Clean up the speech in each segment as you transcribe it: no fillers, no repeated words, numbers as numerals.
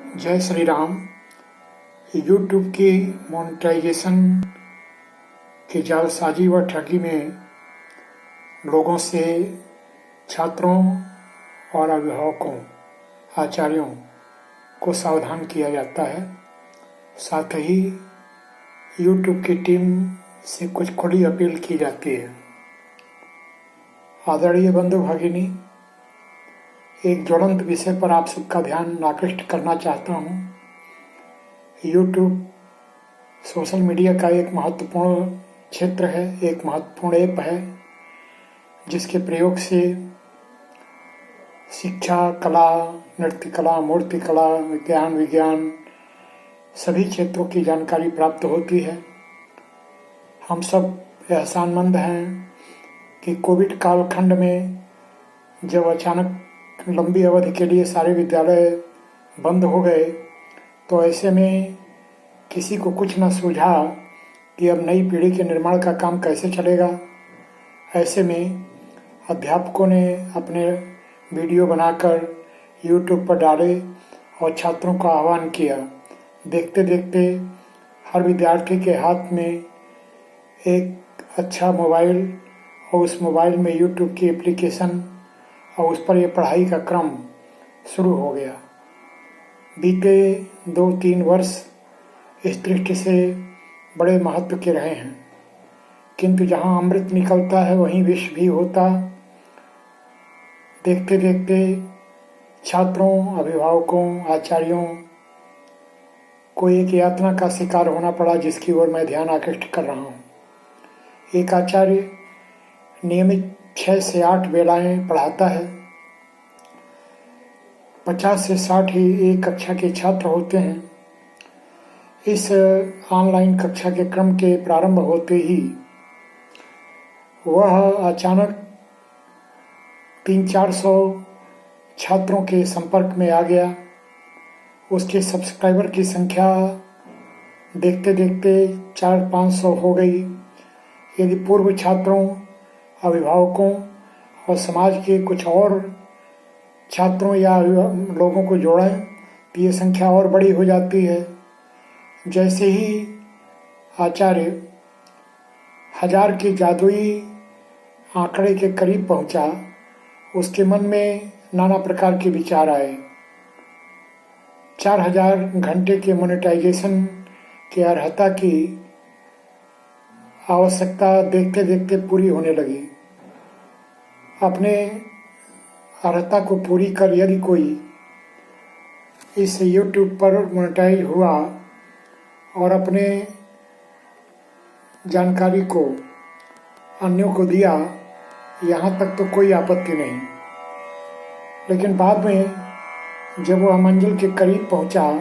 जय श्री राम। यूट्यूब की मोनेटाइजेशन की जालसाजी व ठगी में लोगों से, छात्रों और अभिभावकों, आचार्यों को सावधान किया जाता है। साथ ही यूट्यूब की टीम से कुछ खुली अपील की जाती है। आदरणीय बंधु भगिनी, एक ज्वलंत विषय पर आप सबका ध्यान आकृष्ट करना चाहता हूँ। यूट्यूब सोशल मीडिया का एक महत्वपूर्ण क्षेत्र है, एक महत्वपूर्ण ऐप है, जिसके प्रयोग से शिक्षा, कला, नृत्य कला, मूर्ति कला, विज्ञान सभी क्षेत्रों की जानकारी प्राप्त होती है। हम सब एहसानमंद हैं कि कोविड कालखंड में जब अचानक लंबी अवधि के लिए सारे विद्यालय बंद हो गए, तो ऐसे में किसी को कुछ न सूझा कि अब नई पीढ़ी के निर्माण का काम कैसे चलेगा। ऐसे में अध्यापकों ने अपने वीडियो बनाकर यूट्यूब पर डाले और छात्रों का आह्वान किया। देखते देखते हर विद्यार्थी के हाथ में एक अच्छा मोबाइल और उस मोबाइल में यूट्यूब की एप्लीकेशन और उस पर यह पढ़ाई का क्रम शुरू हो गया। बीते 2-3 वर्ष इस दृष्टि से बड़े महत्व के रहे हैं, किंतु जहाँ अमृत निकलता है वहीं विष भी होता। देखते देखते छात्रों, अभिभावकों, आचार्यों को एक यातना का शिकार होना पड़ा, जिसकी ओर मैं ध्यान आकृष्ट कर रहा हूँ। एक आचार्य नियमित 6 से 8 वेलाएं पढ़ाता है। 50 से 60 ही एक कक्षा के छात्र होते हैं। इस ऑनलाइन कक्षा के क्रम के प्रारंभ होते ही वह अचानक 300-400 छात्रों के संपर्क में आ गया। उसके सब्सक्राइबर की संख्या देखते देखते 400-500 हो गई। यदि पूर्व छात्रों, अभिभावकों और समाज के कुछ और छात्रों या लोगों को जोड़ें तो ये संख्या और बड़ी हो जाती है। जैसे ही आचार्य 1000 के जादुई आंकड़े के करीब पहुंचा, उसके मन में नाना प्रकार के विचार आए। 4000 घंटे के मोनेटाइजेशन की अर्हता की आवश्यकता देखते देखते पूरी होने लगी। अपने अर्हता को पूरी कर यदि कोई इस यूट्यूब पर मोनेटाइज हुआ और अपने जानकारी को अन्यों को दिया, यहाँ तक तो कोई आपत्ति नहीं। लेकिन बाद में जब वह मंजिल के करीब पहुँचा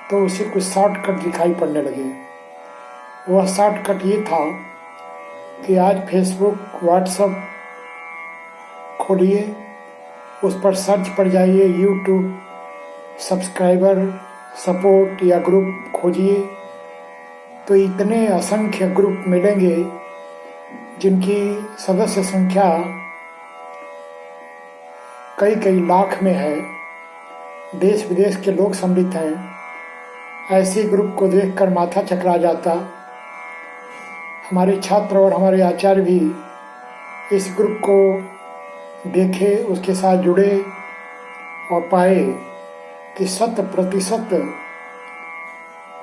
तो उसे कुछ शॉर्टकट दिखाई पड़ने लगे। वह शॉर्टकट ये था कि आज फेसबुक, व्हाट्सएप खोलिए, उस पर सर्च पर जाइए, यूट्यूब सब्सक्राइबर सपोर्ट या ग्रुप खोजिए, तो इतने असंख्य ग्रुप मिलेंगे जिनकी सदस्य संख्या कई लाख में है। देश विदेश के लोग सम्मिलित हैं। ऐसे ग्रुप को देखकर माथा चकरा जाता। हमारे छात्र और हमारे आचार्य भी इस ग्रुप को देखे, उसके साथ जुड़े और पाए कि 100%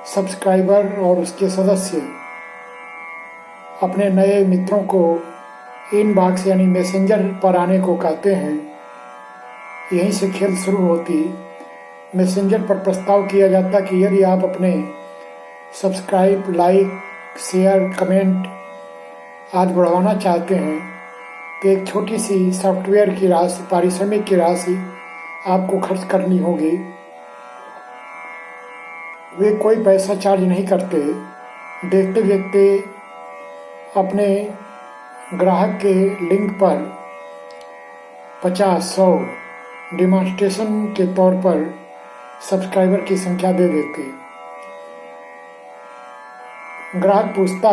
सब्सक्राइबर और उसके सदस्य अपने नए मित्रों को इनबॉक्स यानी मैसेंजर पर आने को कहते हैं। यहीं से खेल शुरू होती। मैसेंजर पर प्रस्ताव किया जाता कि यदि आप अपने सब्सक्राइब, लाइक, शेयर, कमेंट आदि बढ़ाना चाहते हैं तो एक छोटी सी सॉफ्टवेयर की राशि, पारिश्रमिक की राशि आपको खर्च करनी होगी। वे कोई पैसा चार्ज नहीं करते। देखते देखते अपने ग्राहक के लिंक पर 50-100 डेमोन्स्ट्रेशन के तौर पर सब्सक्राइबर की संख्या दे देते। ग्राहक पूछता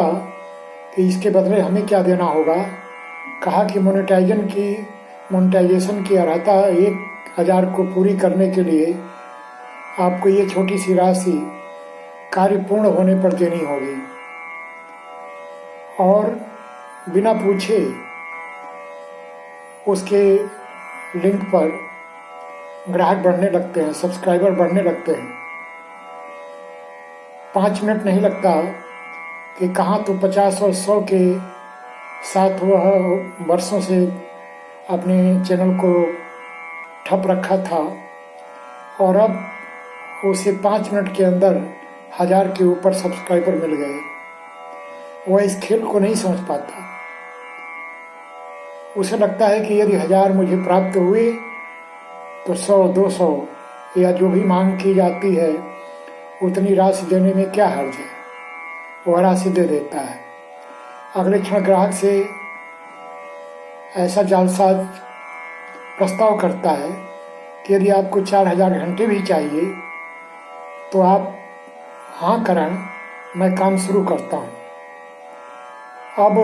कि इसके बदले हमें क्या देना होगा। कहा कि मोनेटाइजेशन की अर्हता 1000 को पूरी करने के लिए आपको ये छोटी सी राशि कार्य पूर्ण होने पर देनी होगी। और बिना पूछे उसके लिंक पर ग्राहक बढ़ने लगते हैं, सब्सक्राइबर बढ़ने लगते हैं। 5 मिनट नहीं लगता कि कहाँ तो 50 और 100 के साथ वह वर्षों से अपने चैनल को ठप रखा था, और अब उसे 5 मिनट के अंदर 1000 के ऊपर सब्सक्राइबर मिल गए। वह इस खेल को नहीं समझ पाता। उसे लगता है कि यदि 1000 मुझे प्राप्त हुए तो 100, 200 या जो भी मांग की जाती है उतनी राशि देने में क्या हर्ज है। वह राशि दे देता है। अगले क्षण ग्राहक से ऐसा जालसाज प्रस्ताव करता है कि यदि आपको 4000 घंटे भी चाहिए तो आप हाँ करें, मैं काम शुरू करता हूँ। अब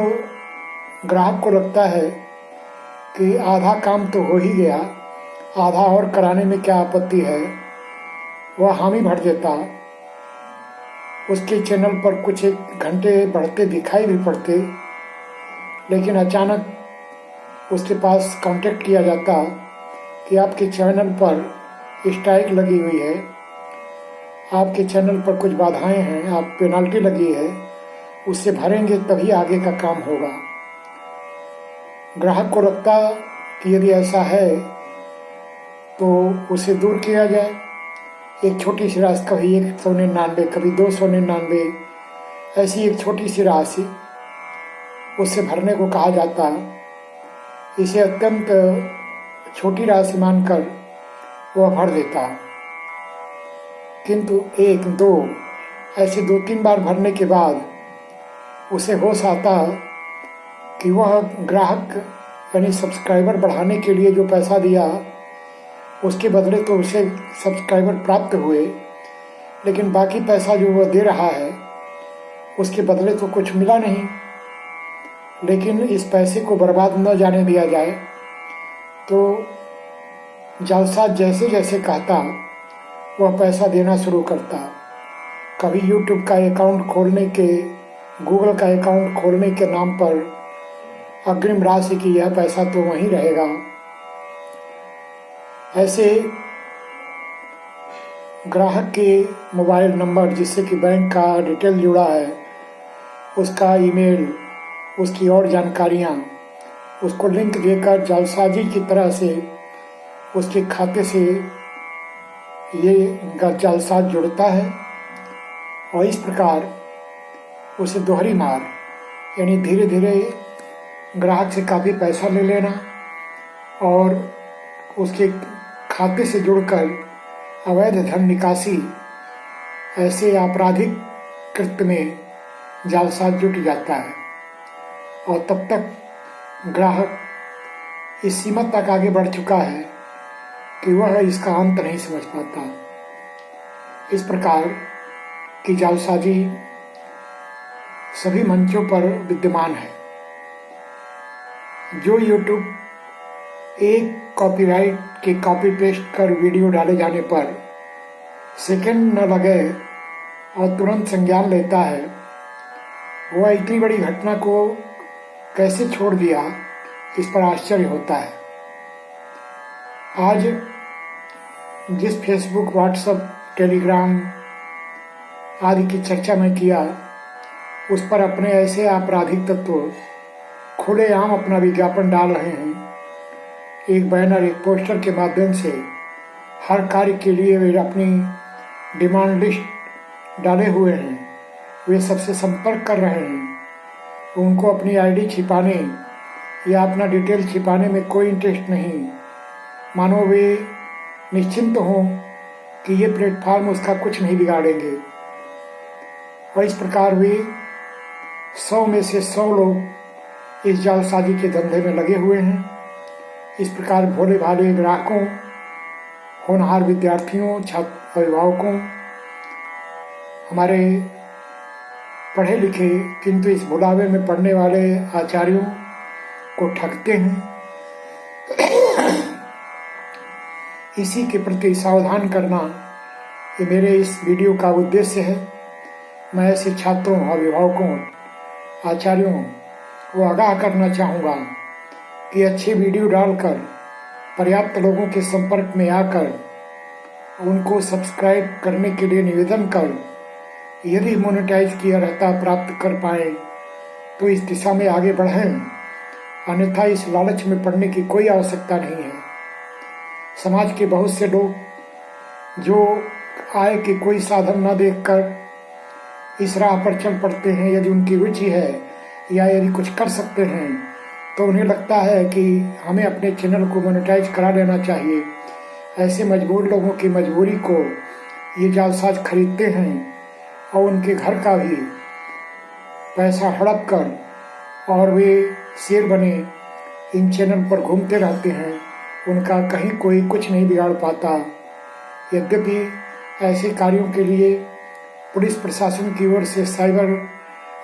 ग्राहक को लगता है कि आधा काम तो हो ही गया, आधा और कराने में क्या आपत्ति है। वह हामी भर देता। उसके चैनल पर कुछ एक घंटे बढ़ते दिखाई भी पड़ते, लेकिन अचानक उसके पास कांटेक्ट किया जाता कि आपके चैनल पर स्ट्राइक लगी हुई है, आपके चैनल पर कुछ बाधाएं हैं, आप पेनल्टी लगी है, उससे भरेंगे तभी आगे का काम होगा। ग्राहक को लगता कि यदि ऐसा है तो उसे दूर किया जाए। एक छोटी सी राशि, कभी 199, कभी 299, ऐसी एक छोटी सी राशि उससे भरने को कहा जाता। इसे अत्यंत छोटी राशि मानकर वह भर देता, किंतु 1, 2 ऐसे 2-3 बार भरने के बाद उसे होश आता कि वह ग्राहक यानी सब्सक्राइबर बढ़ाने के लिए जो पैसा दिया उसके बदले तो उसे सब्सक्राइबर प्राप्त हुए, लेकिन बाकी पैसा जो वह दे रहा है उसके बदले तो कुछ मिला नहीं। लेकिन इस पैसे को बर्बाद न जाने दिया जाए, तो जालसाज जैसे जैसे कहता वह पैसा देना शुरू करता। कभी यूट्यूब का अकाउंट खोलने के, गूगल का अकाउंट खोलने के नाम पर अग्रिम राशि की यह पैसा तो वहीं रहेगा। ऐसे ग्राहक के मोबाइल नंबर, जिससे कि बैंक का डिटेल जुड़ा है, उसका ईमेल, उसकी और जानकारियां, उसको लिंक देकर जालसाजी की तरह से उसके खाते से ये जालसाज जुड़ता है। और इस प्रकार उसे दोहरी मार, यानी धीरे धीरे ग्राहक से काफ़ी पैसा ले लेना और उसके खाते से जुड़कर अवैध धन निकासी, ऐसे आपराधिक कृत्य में जालसाज जुट जाता है। और तब तक ग्राहक इस सीमा तक आगे बढ़ चुका है कि वह इसका अंत नहीं समझ पाता। इस प्रकार की जालसाजी सभी मंचों पर विद्यमान है। जो यूट्यूब एक कॉपीराइट के कॉपी पेस्ट कर वीडियो डाले जाने पर सेकंड न लगे और तुरंत संज्ञान लेता है, वह इतनी बड़ी घटना को कैसे छोड़ दिया, इस पर आश्चर्य होता है। आज जिस फेसबुक, व्हाट्सएप, टेलीग्राम आदि की चर्चा में किया, उस पर अपने ऐसे आपराधिक तत्व खुलेआम अपना विज्ञापन डाल रहे हैं। एक बैनर, एक पोस्टर के माध्यम से हर कार्य के लिए वे अपनी डिमांड लिस्ट डाले हुए हैं। वे सबसे संपर्क कर रहे हैं। उनको अपनी आईडी छिपाने या अपना डिटेल छिपाने में कोई इंटरेस्ट नहीं, मानो वे निश्चिंत हों कि ये प्लेटफॉर्म उसका कुछ नहीं बिगाड़ेंगे। और इस प्रकार वे 100 में से 100 लोग इस जालसाजी के धंधे में लगे हुए हैं। इस प्रकार भोले भाले ग्राहकों, होनहार विद्यार्थियों, छात्र, अभिभावकों, हमारे पढ़े लिखे किंतु इस बुलावे में पढ़ने वाले आचार्यों को ठगते हैं। इसी के प्रति सावधान करना ये मेरे इस वीडियो का उद्देश्य है। मैं ऐसे छात्रों, अभिभावकों, आचार्यों को आगाह करना चाहूँगा कि अच्छे वीडियो डालकर पर्याप्त लोगों के संपर्क में आकर उनको सब्सक्राइब करने के लिए निवेदन कर यदि मोनेटाइज किया रहता प्राप्त कर पाए तो इस दिशा में आगे बढ़ें, अन्यथा इस लालच में पड़ने की कोई आवश्यकता नहीं है। समाज के बहुत से लोग जो आय के कोई साधन न देखकर इस राह पर चल पड़ते हैं, यदि उनकी रुचि है या यदि कुछ कर सकते हैं तो उन्हें लगता है कि हमें अपने चैनल को मोनेटाइज करा लेना चाहिए। ऐसे मजबूर लोगों की मजबूरी को ये जालसाज खरीदते हैं और उनके घर का भी पैसा हड़प कर और वे शेर बने इन चैनल पर घूमते रहते हैं। उनका कहीं कोई कुछ नहीं बिगाड़ पाता। यद्यपि ऐसे कार्यों के लिए पुलिस प्रशासन की ओर से साइबर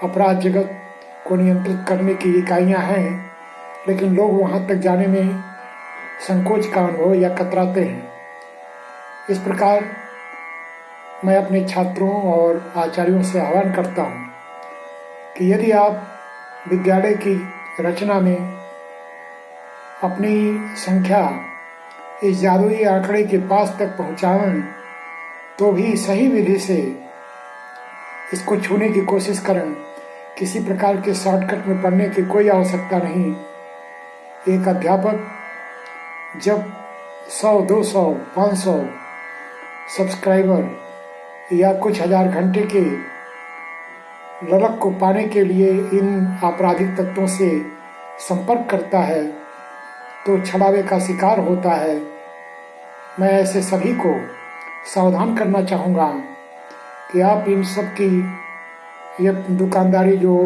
अपराध जगत को नियंत्रित करने की इकाइयां हैं, लेकिन लोग वहां तक जाने में संकोच का अनुभव या कतराते हैं। इस प्रकार मैं अपने छात्रों और आचार्यों से आह्वान करता हूं कि यदि आप विद्यालय की रचना में अपनी संख्या इस जादुई आंकड़े के पास तक पहुंचाएं तो भी सही विधि से इसको छूने की कोशिश करें। किसी प्रकार के शॉर्टकट में पढ़ने की कोई आवश्यकता नहीं। एक अध्यापक जब 100, 200, 500 सब्सक्राइबर या कुछ हजार घंटे के ललक को पाने के लिए इन आपराधिक तत्वों से संपर्क करता है तो छलावे का शिकार होता है। मैं ऐसे सभी को सावधान करना चाहूँगा कि आप इन सब की ये दुकानदारी जो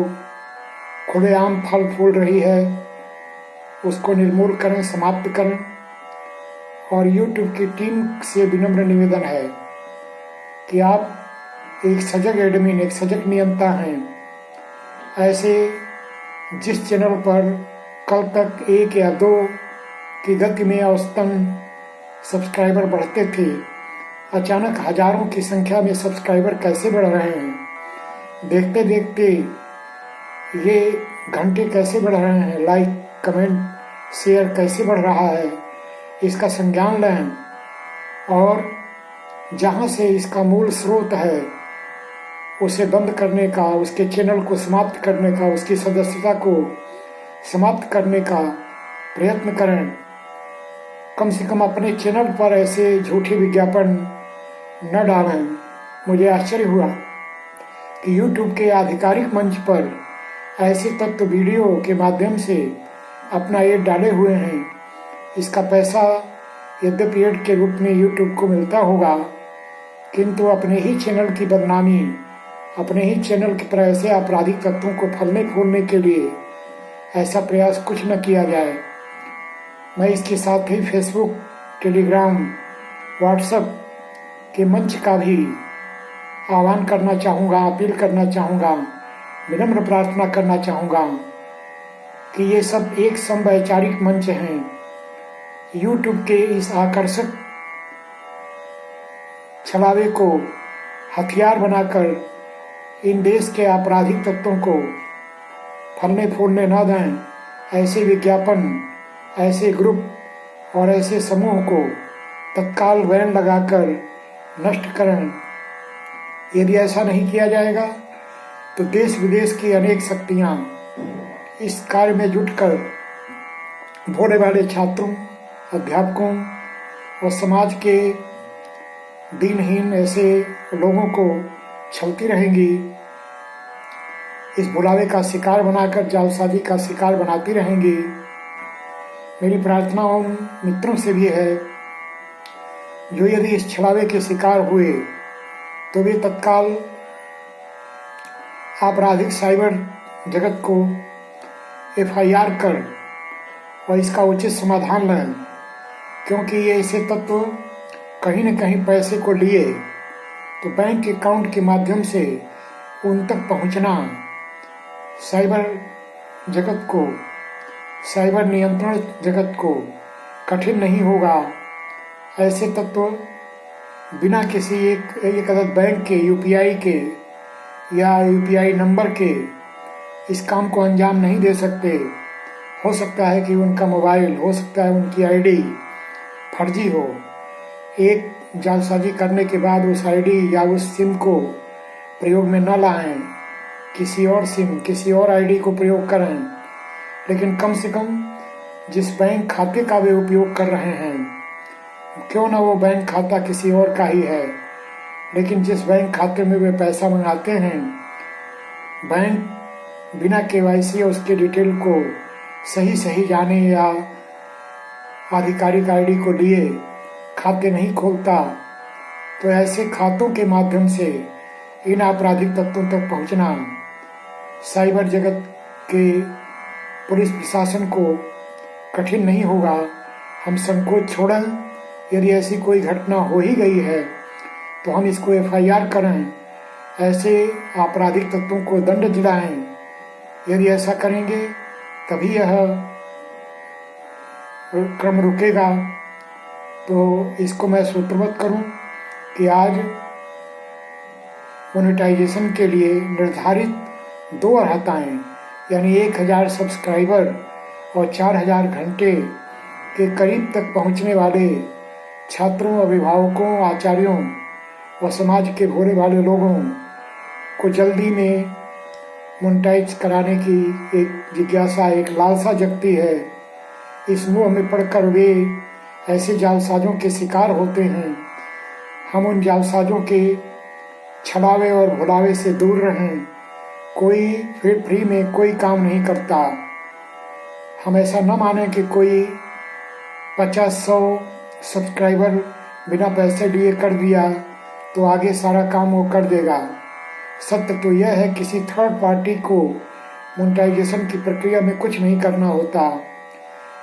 खुलेआम फल फूल रही है उसको निर्मूल करें, समाप्त करें। और YouTube की टीम से विनम्र निवेदन है कि आप एक सजग एडमिन, एक सजग नियंता हैं। ऐसे जिस चैनल पर कल तक 1 या 2 की गति में औसतन सब्सक्राइबर बढ़ते थे, अचानक हजारों की संख्या में सब्सक्राइबर कैसे बढ़ रहे हैं। देखते देखते ये घंटे कैसे बढ़ रहे हैं, लाइक, कमेंट, शेयर कैसे बढ़ रहा है, इसका संज्ञान लें और जहाँ से इसका मूल स्रोत है उसे बंद करने का, उसके चैनल को समाप्त करने का, उसकी सदस्यता को समाप्त करने का प्रयत्न करें। कम से कम अपने चैनल पर ऐसे झूठे विज्ञापन न डालें। मुझे आश्चर्य हुआ कि YouTube के आधिकारिक मंच पर ऐसे तत्व वीडियो के माध्यम से अपना ऐड डाले हुए हैं। इसका पैसा यद्यपि ऐड के रूप में YouTube को मिलता होगा, किंतु अपने ही चैनल की बदनामी, अपने ही चैनल के पर ऐसे आपराधिक तत्वों को फलने फूलने के लिए ऐसा प्रयास कुछ न किया जाए। मैं इसके साथ ही फेसबुक, टेलीग्राम, व्हाट्सएप के मंच का भी आह्वान करना चाहूँगा, अपील करना चाहूँगा, विनम्र प्रार्थना करना चाहूँगा कि ये सब एक समवैचारिक मंच हैं। YouTube के इस आकर्षक छलावे को हथियार बनाकर इन देश के आपराधिक तत्वों को फलने फूलने न दें। ऐसे विज्ञापन, ऐसे ग्रुप और ऐसे समूह को तत्काल बैन लगाकर नष्ट करें। यदि ऐसा नहीं किया जाएगा तो देश विदेश की अनेक शक्तियाँ इस कार्य में जुटकर भोले भाले छात्रों, अध्यापकों और समाज के दीनहीन ऐसे लोगों को छलती रहेंगी। इस बुलावे का शिकार बनाकर जालसाजी का शिकार बनाती रहेंगी। मेरी प्रार्थना उन मित्रों से भी है जो यदि इस छलावे के शिकार हुए तो वे तत्काल आपराधिक साइबर जगत को FIR कर और इसका उचित समाधान लें, क्योंकि ये ऐसे तत्व कहीं न कहीं पैसे को लिए तो बैंक अकाउंट के माध्यम से उन तक पहुंचना साइबर जगत को, साइबर नियंत्रण जगत को कठिन नहीं होगा। ऐसे तत्व बिना किसी एक अदद बैंक के यूपीआई के या यूपीआई नंबर के इस काम को अंजाम नहीं दे सकते। हो सकता है कि उनका मोबाइल, हो सकता है उनकी आईडी फर्जी हो। एक जालसाजी करने के बाद उस आईडी या उस सिम को प्रयोग में न लाएं, किसी और सिम, किसी और आईडी को प्रयोग करें। लेकिन कम से कम जिस बैंक खाते का वे उपयोग कर रहे हैं, क्यों ना वो बैंक खाता किसी और का ही है, लेकिन जिस बैंक खाते में वे पैसा मंगाते हैं, बैंक बिना केवाईसी या उसके डिटेल को सही जाने या आधिकारिक आईडी को लिए खाते नहीं खोलता। तो ऐसे खातों के माध्यम से इन आपराधिक तत्वों तक पहुंचना साइबर जगत के पुलिस प्रशासन को कठिन नहीं होगा। हम संकोच छोड़ें। यदि ऐसी कोई घटना हो ही गई है तो हम इसको एफआईआर करें, ऐसे आपराधिक तत्वों को दंड दिलाएं। यदि ऐसा करेंगे तभी यह क्रम रुकेगा। तो इसको मैं सूत्रबद्ध करूं कि आज मोनेटाइजेशन के लिए निर्धारित 2 अर्हताएं यानी 1000 सब्सक्राइबर और 4000 घंटे के करीब तक पहुंचने वाले छात्रों, अभिभावकों, आचार्यों व समाज के भोले भाले लोगों को जल्दी में मोनेटाइज कराने की एक जिज्ञासा, एक लालसा जगती है। इस मोह में पड़कर वे ऐसे जालसाजों के शिकार होते हैं। हम उन जालसाजों के छलावे और भुलावे से दूर रहें। कोई फ्री में कोई काम नहीं करता। हम ऐसा न माने कि कोई 50-100 सब्सक्राइबर बिना पैसे लिए कर दिया तो आगे सारा काम वो कर देगा। सत्य तो यह है किसी थर्ड पार्टी को मोनेटाइजेशन की प्रक्रिया में कुछ नहीं करना होता।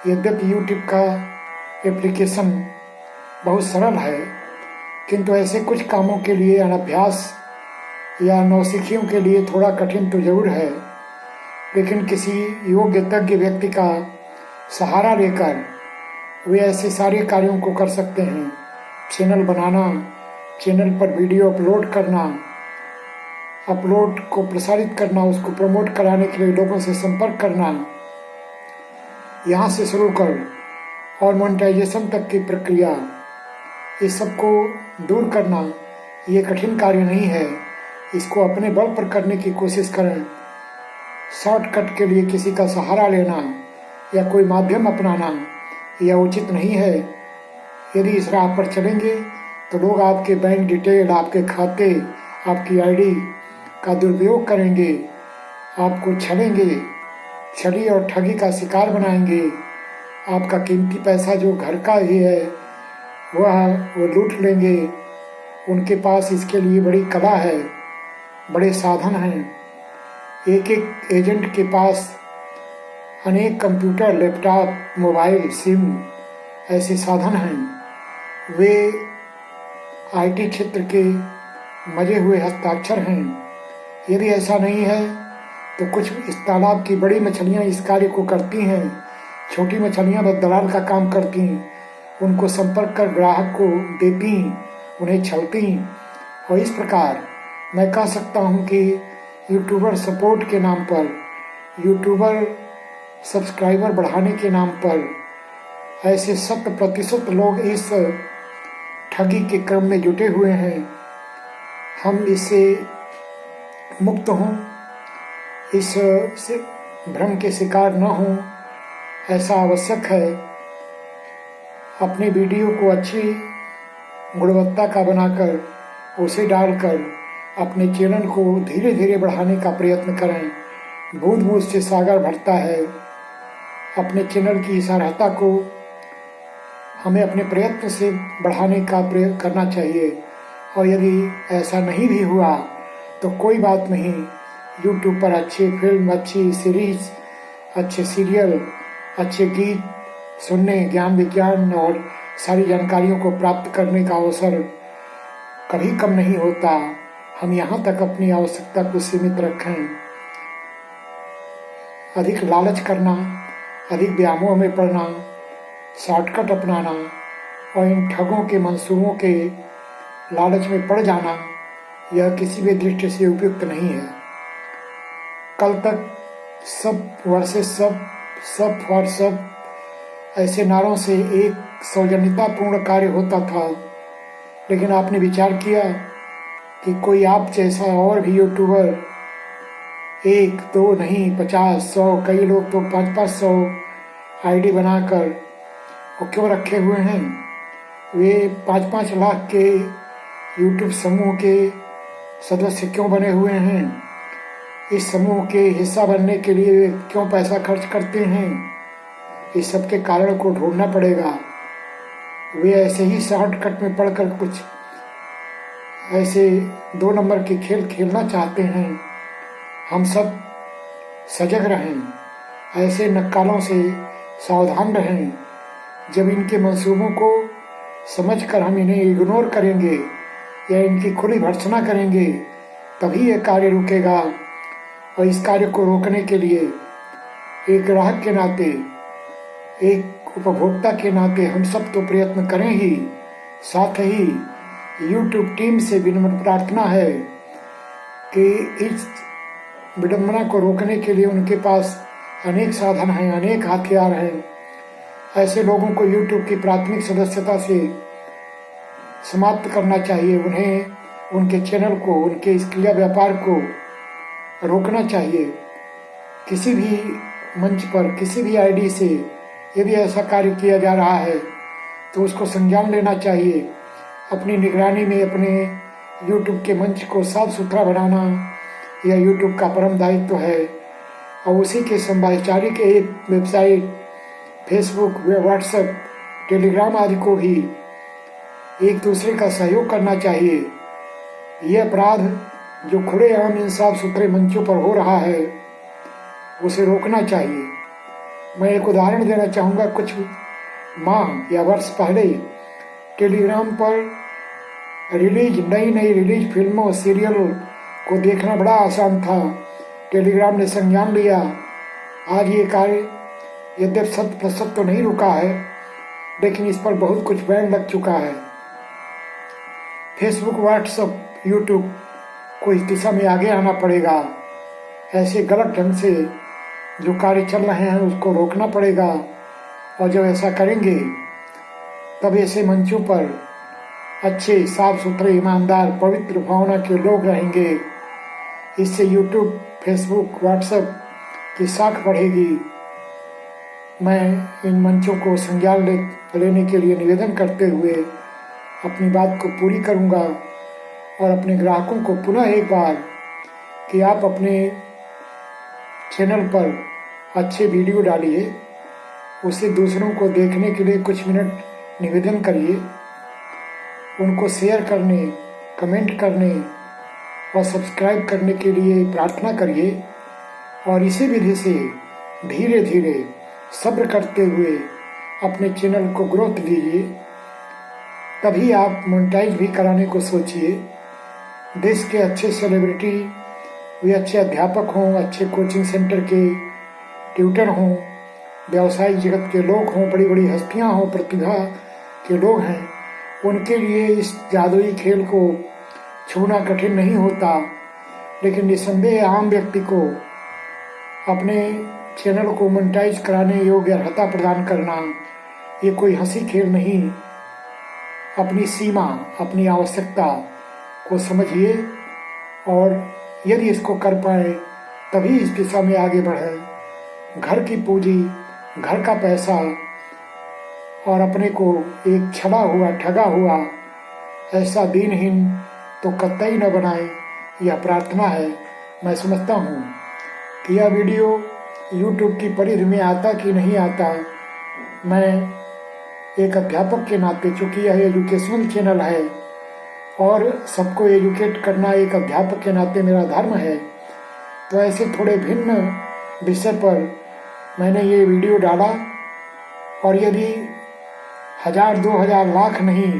यद्यपि यूट्यूब का एप्लीकेशन बहुत सरल है, किंतु ऐसे कुछ कामों के लिए अनभ्यास या नौसिखियों के लिए थोड़ा कठिन तो जरूर है। लेकिन किसी योग्य तज्ञ व्यक्ति का सहारा लेकर वे ऐसे सारे कार्यों को कर सकते हैं। चैनल बनाना, चैनल पर वीडियो अपलोड करना, अपलोड को प्रसारित करना, उसको प्रमोट कराने के लिए लोगों से संपर्क करना, यहाँ से शुरू कर और मोनेटाइजेशन तक की प्रक्रिया, इस सब को दूर करना ये कठिन कार्य नहीं है। इसको अपने बल पर करने की कोशिश करें। शॉर्टकट के लिए किसी का सहारा लेना या कोई माध्यम अपनाना यह उचित नहीं है। यदि इस राह पर चलेंगे तो लोग आपके बैंक डिटेल, आपके खाते, आपकी आईडी का दुरुपयोग करेंगे, आपको छलेंगे, छली और ठगी का शिकार बनाएंगे। आपका कीमती पैसा जो घर का ही है वो लूट लेंगे। उनके पास इसके लिए बड़ी कला है, बड़े साधन हैं। एक एक एजेंट के पास अनेक कंप्यूटर, लैपटॉप, मोबाइल, सिम ऐसे साधन हैं। वे आईटी क्षेत्र के मजे हुए हस्ताक्षर हैं। यदि ऐसा नहीं है तो कुछ इस तालाब की बड़ी मछलियां इस कार्य को करती हैं। छोटी मछलियां बस दलाल का काम करती, उनको संपर्क कर ग्राहक को देती, उन्हें छलती। और इस प्रकार मैं कह सकता हूं कि यूट्यूबर सपोर्ट के नाम पर, यूट्यूबर सब्सक्राइबर बढ़ाने के नाम पर ऐसे 100% लोग इस ठगी के क्रम में जुटे हुए हैं। हम इससे मुक्त हों, इस भ्रम के शिकार न हों, ऐसा आवश्यक है। अपने वीडियो को अच्छी गुणवत्ता का बनाकर उसे डालकर अपने चैनल को धीरे धीरे बढ़ाने का प्रयत्न करें। बूंद बूंद से सागर भरता है। अपने चैनल की इस अर्हता को हमें अपने प्रयत्न से बढ़ाने का प्रयत्न करना चाहिए। और यदि ऐसा नहीं भी हुआ तो कोई बात नहीं, यूट्यूब पर अच्छी फिल्म, अच्छी सीरीज, अच्छे सीरियल, अच्छे गीत सुनने, ज्ञान विज्ञान और सारी जानकारियों को प्राप्त करने का अवसर कभी कम नहीं होता। हम यहाँ तक अपनी आवश्यकता को सीमित रखें। अधिक लालच करना, अधिक व्यामोह में पड़ना, शॉर्टकट अपनाना और इन ठगों के मंसूबों के लालच में पड़ जाना यह किसी भी दृष्टि से उपयुक्त नहीं है। कल तक सब वर्सेस सब फॉर सब ऐसे नारों से एक सौजन्यतापूर्ण कार्य होता था, लेकिन आपने विचार किया कि कोई आप जैसा और भी यूट्यूबर, एक दो नहीं 50 100 कई लोग तो 500 आईडी बनाकर वो क्यों रखे हुए हैं? वे 5-5 लाख के यूट्यूब समूह के सदस्य क्यों बने हुए हैं? इस समूह के हिस्सा बनने के लिए वे क्यों पैसा खर्च करते हैं? इस सब के कारण को ढूंढना पड़ेगा। वे ऐसे ही शॉर्टकट में पढ़कर कुछ ऐसे 2 नंबर के खेल खेलना चाहते हैं। हम सब सजग रहें, ऐसे नक्कालों से सावधान रहें। जब इनके मंसूबों को समझकर हम इन्हें इग्नोर करेंगे या इनकी खुली भर्त्सना करेंगे, तभी यह कार्य रुकेगा। और इस कार्य को रोकने के लिए एक ग्राहक के नाते, एक उपभोक्ता के नाते हम सब तो प्रयत्न करें ही, साथ ही YouTube टीम से विनम्र प्रार्थना है कि इस विडंबना को रोकने के लिए उनके पास अनेक साधन हैं, अनेक हथियार हैं। ऐसे लोगों को YouTube की प्राथमिक सदस्यता से समाप्त करना चाहिए। उन्हें उनके चैनल को, उनके इस क्रिया व्यापार को रोकना चाहिए। किसी भी मंच पर, किसी भी आईडी से यदि ऐसा कार्य किया जा रहा है तो उसको संज्ञान लेना चाहिए। अपनी निगरानी में अपने YouTube के मंच को साफ सुथरा बनाना यह YouTube का परम दायित्व है। और उसी के समभाचारी के वेबसाइट, फेसबुक, व्हाट्सएप, टेलीग्राम आदि को भी एक दूसरे का सहयोग करना चाहिए। यह अपराध जो खुलेआम इन साफ सुथरे मंचों पर हो रहा है उसे रोकना चाहिए। मैं एक उदाहरण देना चाहूँगा। कुछ माह या वर्ष पहले टेलीग्राम पर नई रिलीज फिल्मों और सीरियल को देखना बड़ा आसान था। टेलीग्राम ने संज्ञान लिया। आज ये कार्य यद्यपि 100% तो नहीं रुका है, लेकिन इस पर बहुत कुछ बैन लग चुका है। फेसबुक, व्हाट्सएप, यूट्यूब को इस दिशा में आगे आना पड़ेगा। ऐसे गलत ढंग से जो कार्य चल रहे हैं उसको रोकना पड़ेगा। और जब ऐसा करेंगे तब ऐसे मंचों पर अच्छे, साफ सुथरे, ईमानदार, पवित्र भावना के लोग रहेंगे। इससे यूट्यूब, फेसबुक, व्हाट्सएप की साख बढ़ेगी। मैं इन मंचों को संज्ञान लेने के लिए निवेदन करते हुए अपनी बात को पूरी करूंगा और अपने ग्राहकों को पुनः एक बार कि आप अपने चैनल पर अच्छे वीडियो डालिए, उसे दूसरों को देखने के लिए कुछ मिनट निवेदन करिए, उनको शेयर करने, कमेंट करने और सब्सक्राइब करने के लिए प्रार्थना करिए। और इसी विधि से धीरे धीरे सब्र करते हुए अपने चैनल को ग्रोथ दीजिए। तभी आप मोनेटाइज भी कराने को सोचिए। देश के अच्छे सेलिब्रिटी, वे अच्छे अध्यापक हों, अच्छे कोचिंग सेंटर के ट्यूटर हों, व्यवसायिक जगत के लोग हों, बड़ी बड़ी हस्तियां हों, प्रतिभा के लोग हैं, उनके लिए इस जादुई खेल को छूना कठिन नहीं होता। लेकिन निसंदेह आम व्यक्ति को अपने चैनल को मोनेटाइज कराने योग्य अर्हता प्रदान करना ये कोई हंसी खेल नहीं। अपनी सीमा, अपनी आवश्यकता को समझिए और यदि इसको कर पाए तभी इस दिशा में आगे बढ़े। घर की पूंजी, घर का पैसा और अपने को एक छला हुआ, ठगा हुआ ऐसा दीनहीन तो कतई न बनाए, यह प्रार्थना है। मैं समझता हूँ कि यह वीडियो YouTube की परिधि में आता कि नहीं आता। मैं एक अध्यापक के नाते, चूँकि यह एजुकेशनल चैनल है और सबको एजुकेट करना एक अध्यापक के नाते मेरा धर्म है, तो ऐसे थोड़े भिन्न विषय पर मैंने ये वीडियो डाला। और यदि 1000, 2000, लाख नहीं,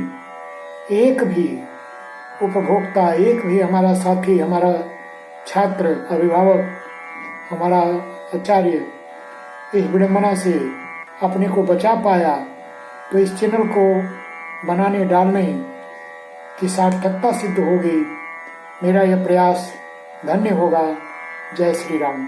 एक भी उपभोक्ता, एक भी हमारा साथी, हमारा छात्र, अभिभावक, हमारा आचार्य इस विडंबना से अपने को बचा पाया तो इस चैनल को बनाने, डालने की सार्थकता सिद्ध होगी। मेरा यह प्रयास धन्य होगा। जय श्री राम।